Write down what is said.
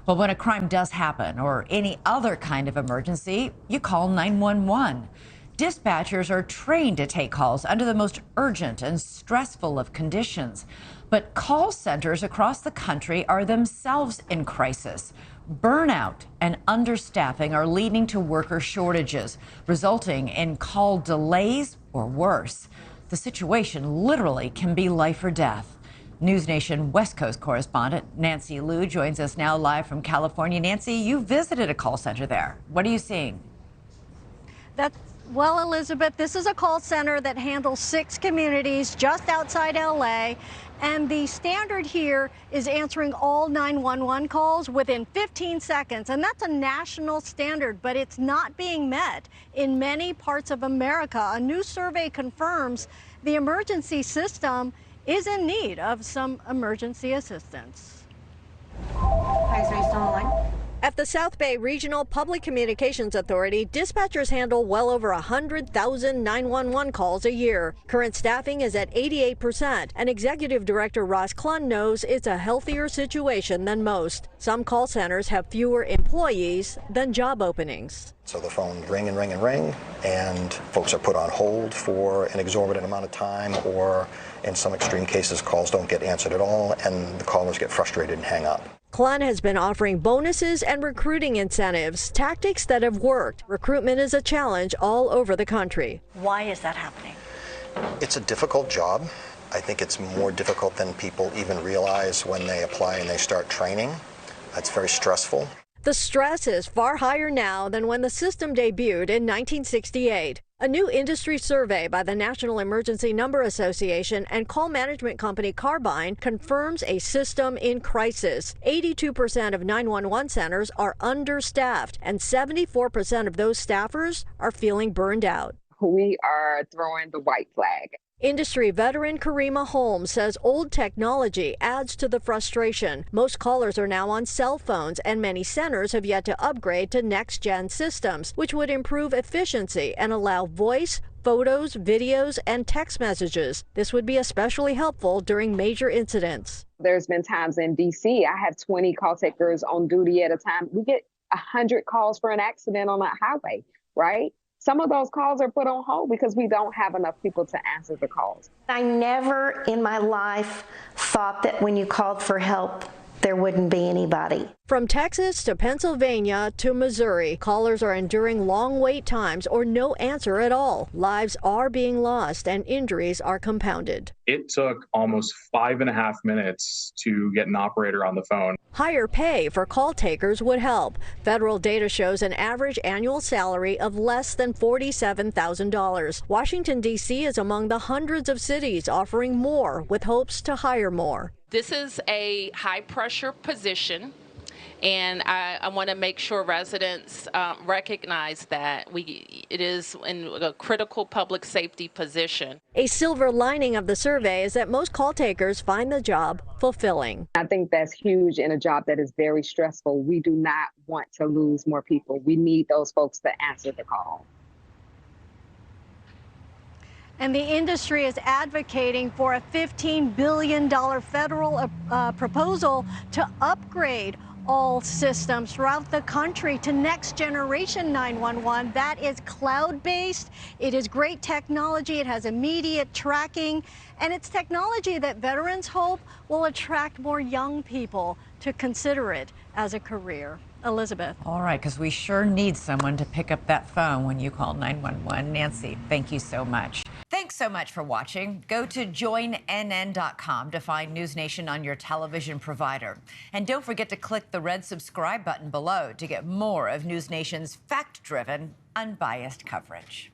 Well, when a crime does happen or any other kind of emergency, you call 911. Dispatchers are trained to take calls under the most urgent and stressful of conditions. But call centers across the country are themselves in crisis. Burnout and understaffing are leading to worker shortages, resulting in call delays or worse. The situation literally can be life or death. NewsNation West Coast correspondent Nancy Liu joins us now live from California. Nancy, you visited a call center there. What are you seeing? Well, Elizabeth, this is a call center that handles 6 communities just outside LA. And the standard here is answering all 911 calls within 15 seconds. And that's a national standard, but it's not being met in many parts of America. A new survey confirms the emergency system is in need of some emergency assistance. Hi, are you still on the line? At the South Bay Regional Public Communications Authority, dispatchers handle well over 100,000 911 calls a year. Current staffing is at 88%, and Executive Director Ross Clunn knows it's a healthier situation than most. Some call centers have fewer employees than job openings. So the phones ring and ring and ring, and folks are put on hold for an exorbitant amount of time, or in some extreme cases, calls don't get answered at all, and the callers get frustrated and hang up. Clunn has been offering bonuses and recruiting incentives, tactics that have worked. Recruitment is a challenge all over the country. Why is that happening? It's a difficult job. I think it's more difficult than people even realize when they apply and they start training. It's very stressful. The stress is far higher now than when the system debuted in 1968. A new industry survey by the National Emergency Number Association and call management company Carbine confirms a system in crisis. 82% of 911 centers are understaffed, and 74% of those staffers are feeling burned out. We are throwing the white flag. Industry veteran Karima Holmes says old technology adds to the frustration. Most callers are now on cell phones, and many centers have yet to upgrade to NextGen systems, which would improve efficiency and allow voice, photos, videos, and text messages. This would be especially helpful during major incidents. There's been times in D.C. I have 20 call takers on duty at a time. We get 100 calls for an accident on that highway, right? Some of those calls are put on hold because we don't have enough people to answer the calls. I never in my life thought that when you called for help, there wouldn't be anybody. From Texas to Pennsylvania to Missouri, callers are enduring long wait times or no answer at all. Lives are being lost and injuries are compounded. It took almost 5.5 minutes to get an operator on the phone. Higher pay for call takers would help. Federal data shows an average annual salary of less than $47,000. Washington, D.C. is among the hundreds of cities offering more with hopes to hire more. This is a high-pressure position, and I want to make sure residents recognize that it is in a critical public safety position. A silver lining of the survey is that most call takers find the job fulfilling. I think that's huge in a job that is very stressful. We do not want to lose more people. We need those folks to answer the call. And the industry is advocating for a $15 billion federal proposal to upgrade all systems throughout the country to next generation 911. That is cloud-based. It is great technology. It has immediate tracking. And it's technology that veterans hope will attract more young people to consider it as a career. Elizabeth. All right, because we sure need someone to pick up that phone when you call 911. Nancy, thank you so much. Thanks so much for watching. Go to joinnn.com to find NewsNation on your television provider. And don't forget to click the red subscribe button below to get more of NewsNation's fact-driven, unbiased coverage.